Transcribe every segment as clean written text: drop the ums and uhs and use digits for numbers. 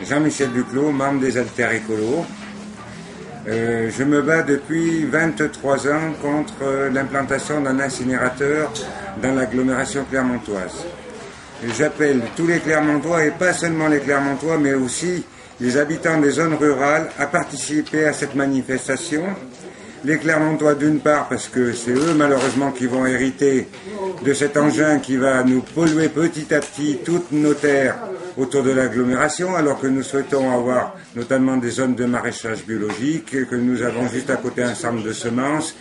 Jean-Michel Duclos, membre des Alter Écolos. Je me bats depuis 23 ans contre l'implantation d'un incinérateur dans l'agglomération clermontoise. J'appelle tous les Clermontois, et pas seulement les Clermontois, mais aussi les habitants des zones rurales, à participer à cette manifestation. Les Clermontois d'une part, parce que c'est eux malheureusement qui vont hériter de cet engin qui va nous polluer petit à petit toutes nos terres autour de l'agglomération, alors que nous souhaitons avoir notamment des zones de maraîchage biologique, que nous avons juste à côté un centre de semences,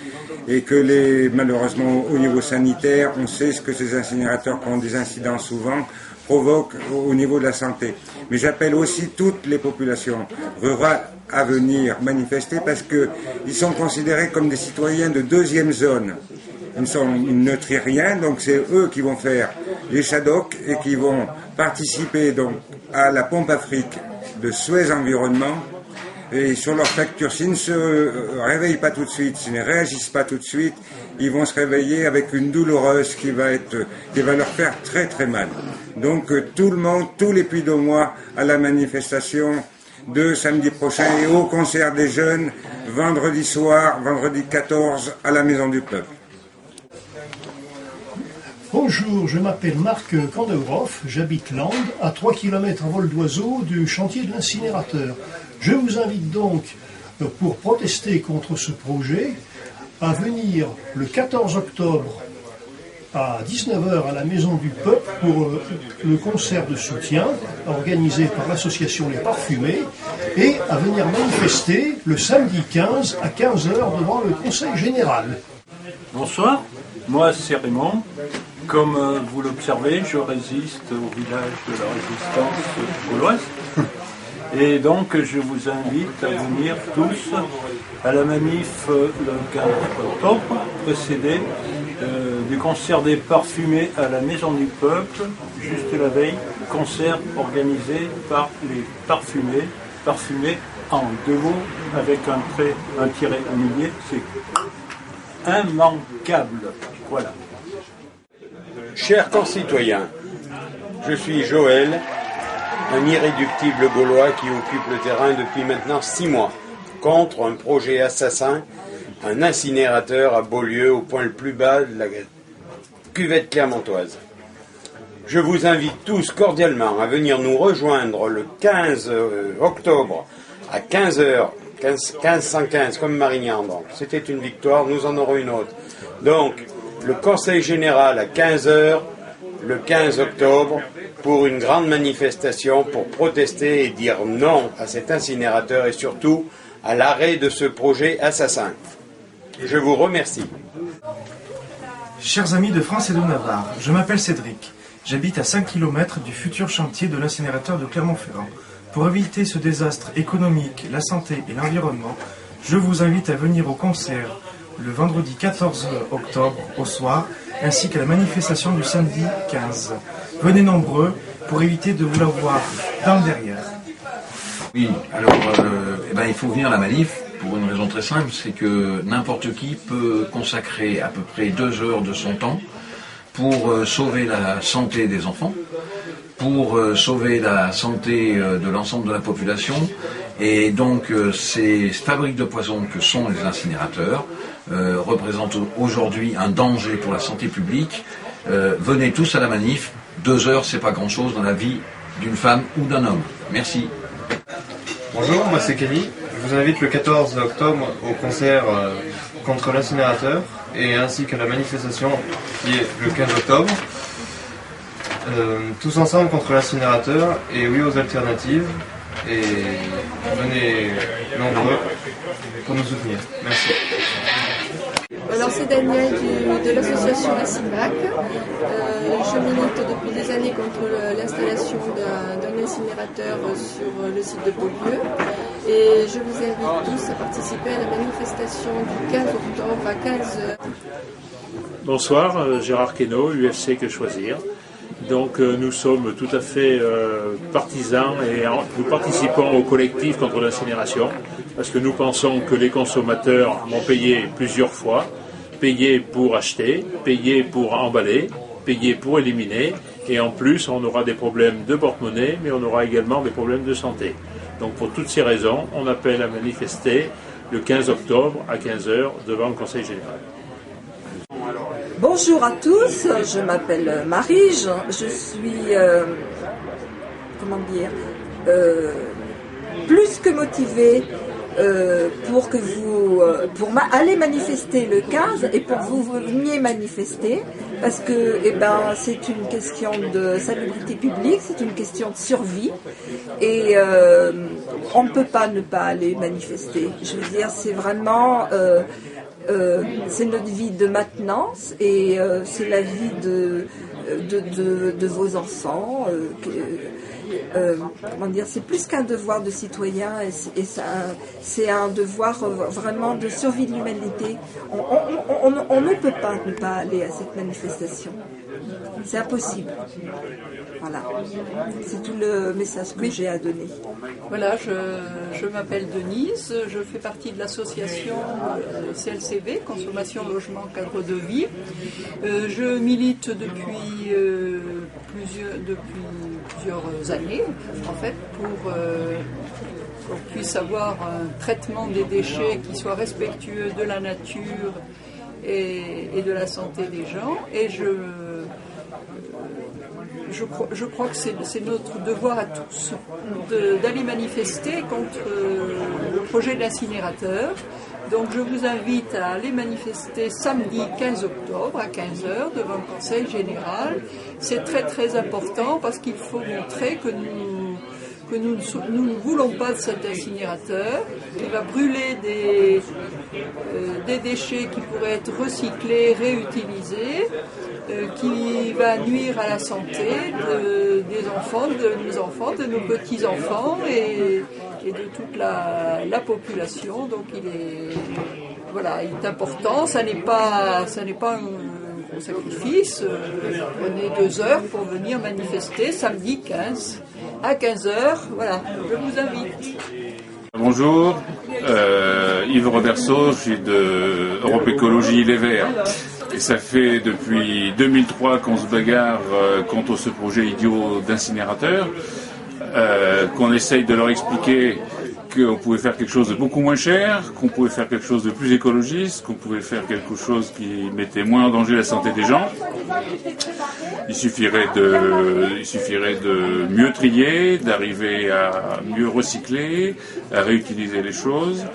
et que malheureusement au niveau sanitaire, on sait ce que ces incinérateurs qui ont des incidents souvent provoquent au niveau de la santé. Mais j'appelle aussi toutes les populations rurales à venir manifester parce qu'ils sont considérés comme des citoyens de deuxième zone. Ils ne trient rien, donc c'est eux qui vont faire les Shadocks et qui vont participer donc à la pompe Afrique de Suez Environnement. Et sur leur facture, s'ils ne se réveillent pas tout de suite, s'ils ne réagissent pas tout de suite, ils vont se réveiller avec une douloureuse qui va leur faire très très mal. Donc tout le monde, tous les Puy-de-Dômois à la manifestation de samedi prochain et au concert des jeunes, vendredi soir, vendredi 14 à la Maison du Peuple. Bonjour, je m'appelle Marc Kandegroff, j'habite Landes, à 3 km à vol d'oiseau du chantier de l'incinérateur. Je vous invite donc, pour protester contre ce projet, à venir le 14 octobre à 19h à la Maison du Peuple pour le concert de soutien organisé par l'association Les Parfumés et à venir manifester le samedi 15 à 15h devant le Conseil Général. Bonsoir, moi c'est Raymond. Comme vous l'observez, je résiste au village de la résistance gauloise. Et donc je vous invite à venir tous à la manif le 15 octobre, précédée du concert des parfumés à la Maison du Peuple, juste la veille, concert organisé par les parfumés en deux mots avec un tiret au milieu, c'est immanquable. Voilà. Chers concitoyens, je suis Joël, un irréductible Gaulois qui occupe le terrain depuis maintenant 6 mois, contre un projet assassin, un incinérateur à Beaulieu, au point le plus bas de la cuvette clermontoise. Je vous invite tous cordialement à venir nous rejoindre le 15 octobre à 15h, 1515 comme Marignane. C'était une victoire, nous en aurons une autre. Donc, le Conseil Général à 15h, le 15 octobre, pour une grande manifestation, pour protester et dire non à cet incinérateur et surtout à l'arrêt de ce projet assassin. Je vous remercie. Chers amis de France et de Navarre, je m'appelle Cédric. J'habite à 5 km du futur chantier de l'incinérateur de Clermont-Ferrand. Pour éviter ce désastre économique, la santé et l'environnement, je vous invite à venir au concert le vendredi 14 octobre au soir, ainsi qu'à la manifestation du samedi 15. Venez nombreux pour éviter de vous la voir dans le derrière. Oui, alors il faut venir à la manif pour une raison très simple, c'est que n'importe qui peut consacrer à peu près 2 heures de son temps pour sauver la santé des enfants, pour sauver la santé de l'ensemble de la population. Et donc ces fabriques de poison que sont les incinérateurs représentent aujourd'hui un danger pour la santé publique. Venez tous à la manif, 2 heures c'est pas grand chose dans la vie d'une femme ou d'un homme. Merci. Bonjour, moi c'est Kenny. Je vous invite le 14 octobre au concert contre l'incinérateur et ainsi qu'à la manifestation qui est le 15 octobre. Tous ensemble contre l'incinérateur et oui aux alternatives. Et venez nombreux pour nous soutenir. Merci. Alors c'est Daniel de l'association ACIMAC. Je milite depuis des années contre l'installation d'un incinérateur sur le site de Beaulieu. Et je vous invite tous à participer à la manifestation du 15 octobre à 15h. Bonsoir, Gérard Queneau, UFC Que Choisir. Donc nous sommes tout à fait partisans et nous participons au collectif contre l'incinération parce que nous pensons que les consommateurs vont payer plusieurs fois payer pour acheter, payer pour emballer, payer pour éliminer, et en plus on aura des problèmes de porte-monnaie, mais on aura également des problèmes de santé. Donc pour toutes ces raisons, on appelle à manifester le 15 octobre à 15h devant le Conseil général. Bonjour à tous, je m'appelle Marie, je suis, plus que motivée pour aller manifester le 15 et pour que vous veniez manifester, parce que c'est une question de salubrité publique, c'est une question de survie, et on ne peut pas ne pas aller manifester. Je veux dire, c'est vraiment... c'est notre vie de maintenance et c'est la vie de vos enfants. C'est plus qu'un devoir de citoyen et c'est un devoir vraiment de survie de l'humanité. On ne peut pas ne pas aller à cette manifestation. C'est impossible. Voilà, c'est tout le message que j'ai à donner. Voilà, je m'appelle Denise, je fais partie de l'association CLCV, Consommation, Logement, Cadre de Vie. Je milite depuis plusieurs années, en fait, pour qu'on puisse avoir un traitement des déchets qui soit respectueux de la nature et de la santé des gens. Et je crois que c'est notre devoir à tous d'aller manifester contre le projet d'incinérateur. Donc je vous invite à aller manifester samedi 15 octobre à 15h devant le Conseil général. C'est très très important parce qu'il faut montrer que nous ne voulons pas de cet incinérateur qui va brûler des déchets qui pourraient être recyclés, réutilisés, qui va nuire à la santé des enfants, de nos petits-enfants et de toute la population. Donc il est important, ça n'est pas un gros sacrifice. Prenez 2 heures pour venir manifester samedi 15 à 15h. Voilà, je vous invite. Bonjour, Yves Roberceau, je suis de Europe Écologie Les Verts. Et ça fait depuis 2003 qu'on se bagarre contre ce projet idiot d'incinérateur, qu'on essaye de leur expliquer qu'on pouvait faire quelque chose de beaucoup moins cher, qu'on pouvait faire quelque chose de plus écologiste, qu'on pouvait faire quelque chose qui mettait moins en danger la santé des gens. Il suffirait de mieux trier, d'arriver à mieux recycler, à réutiliser les choses,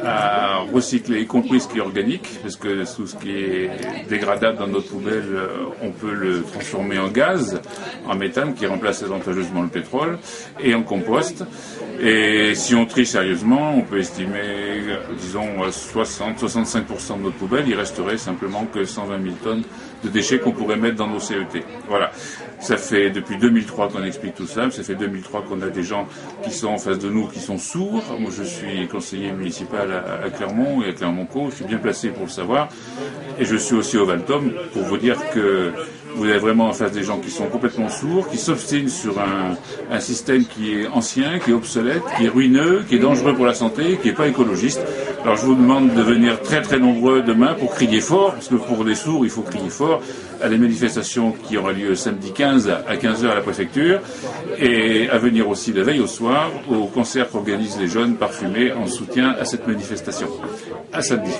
à recycler, y compris ce qui est organique, parce que tout ce qui est dégradable dans notre poubelle, on peut le transformer en gaz, en méthane, qui remplace avantageusement le pétrole, et en compost. Et si on trie sérieusement, on peut estimer, disons, 60-65% de notre poubelle, il resterait simplement que 120 000 tonnes de déchets qu'on pourrait mettre dans nos CET. Voilà. Ça fait depuis 2003 qu'on explique tout ça, ça fait 2003 qu'on a des gens qui sont en face de nous, qui sont sourds. Moi je suis conseiller municipal à Clermont et à Clermont-Co, je suis bien placé pour le savoir. Et je suis aussi au Valtom pour vous dire que vous avez vraiment en face des gens qui sont complètement sourds, qui s'obstinent sur un système qui est ancien, qui est obsolète, qui est ruineux, qui est dangereux pour la santé, qui n'est pas écologiste. Alors je vous demande de venir très très nombreux demain pour crier fort, parce que pour les sourds il faut crier fort, à les manifestations qui aura lieu samedi 15 à 15h à la préfecture, et à venir aussi la veille au soir au concert qu'organisent les jeunes parfumés en soutien à cette manifestation. À samedi.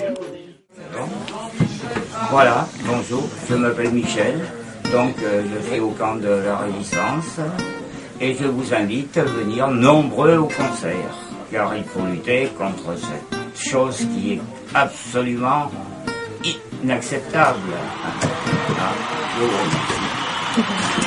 Voilà, bonjour, je m'appelle Michel, donc je suis au camp de la Résistance et je vous invite à venir nombreux au concert, car il faut lutter contre cette chose qui est absolument inacceptable. Je vous remercie.